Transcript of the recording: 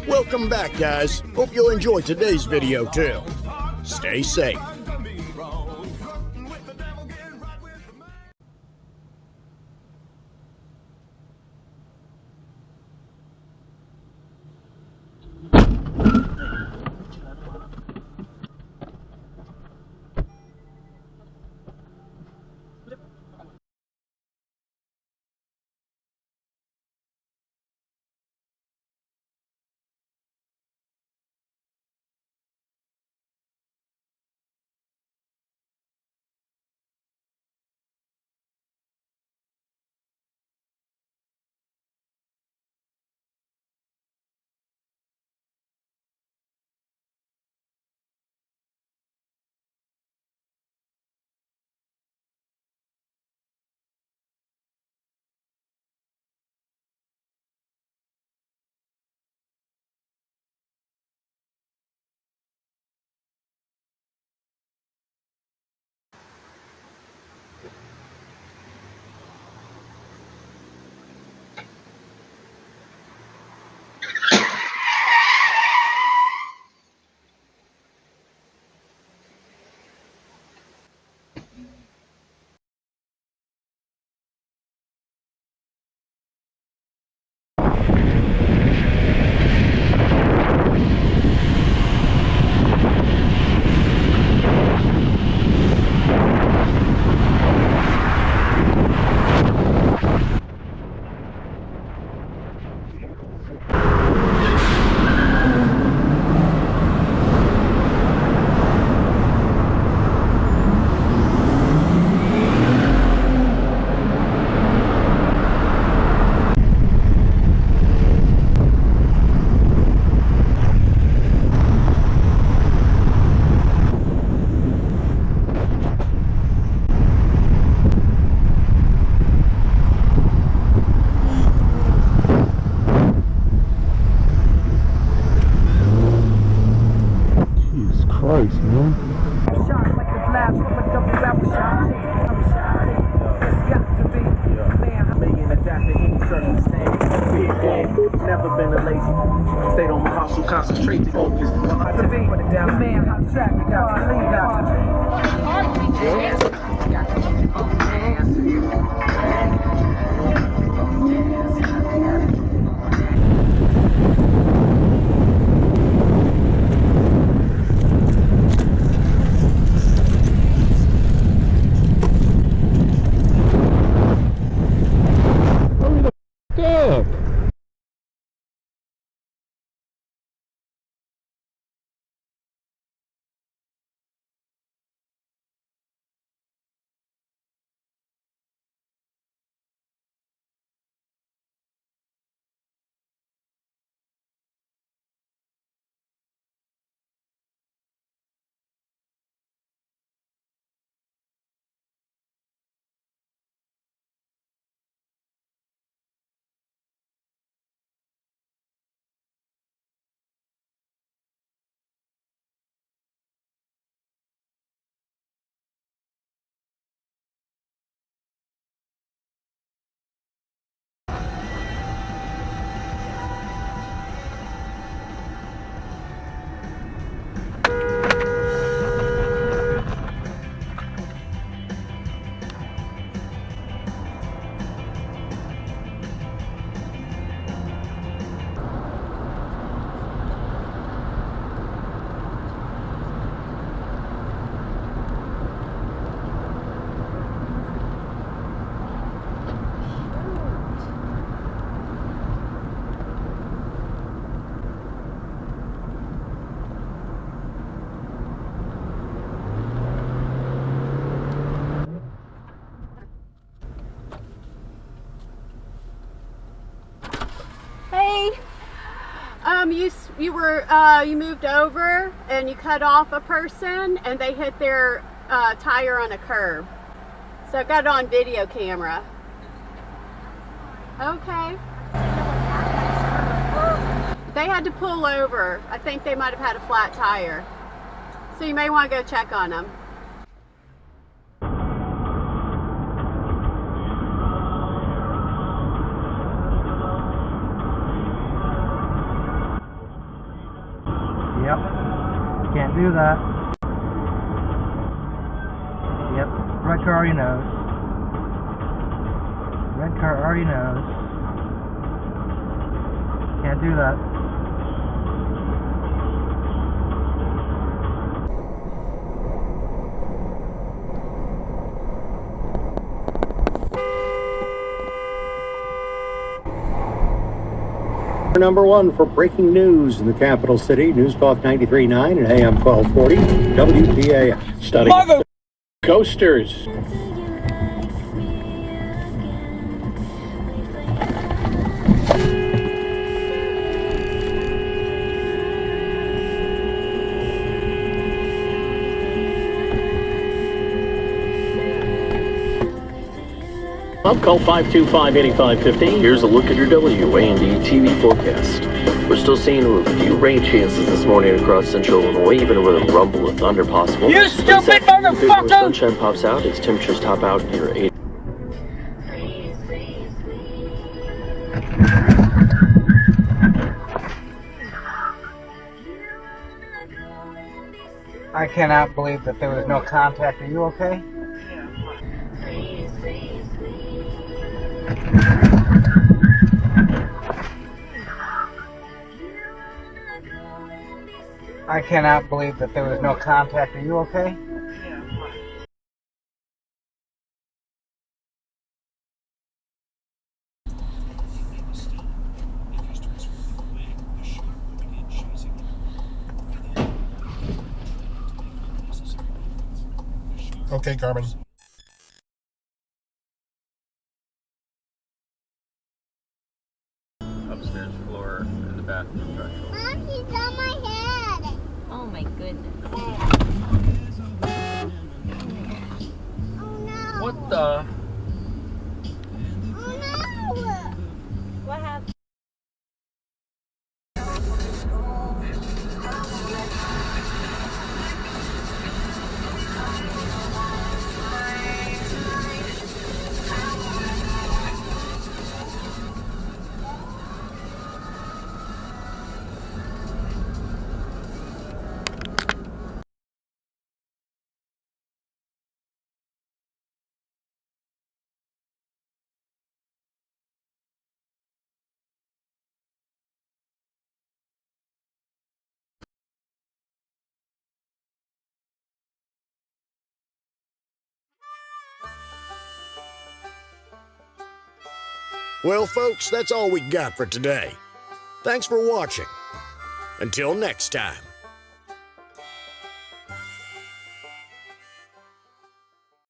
Welcome back, guys. Hope you'll enjoy today's video too. Stay safe. Never been a lazy. Stayed on my hustle, concentrate to focus. The beat, put it down, man. How to track, you got to lead out. You moved over and you cut off a person and they hit their tire on a curb. So I got it on video camera. Okay. They had to pull over. I think they might have had a flat tire. So you may want to go check on them. Yep. Can't do that. Yep. Red car already knows. Red car already knows. Can't do that. Number one for breaking news in the capital city. News Talk 93.9 and AM 1240. WPA. Studying Mother coasters. Call 525-8515. Here's a look at your WAND TV forecast. We're still seeing a few rain chances this morning across central Illinois, even with a rumble of thunder possible. You stupid motherfucker! Sunshine pops out as temperatures top out near 80. I cannot believe that there was no contact. Are you okay? I cannot believe that there was no contact. Are you okay? Okay, Carmen. Upstairs floor in the bathroom threshold. Mom, he's on my head. Oh my goodness. Oh no. What the? Oh no. What happened? Well, folks, that's all we got for today. Thanks for watching. Until next time.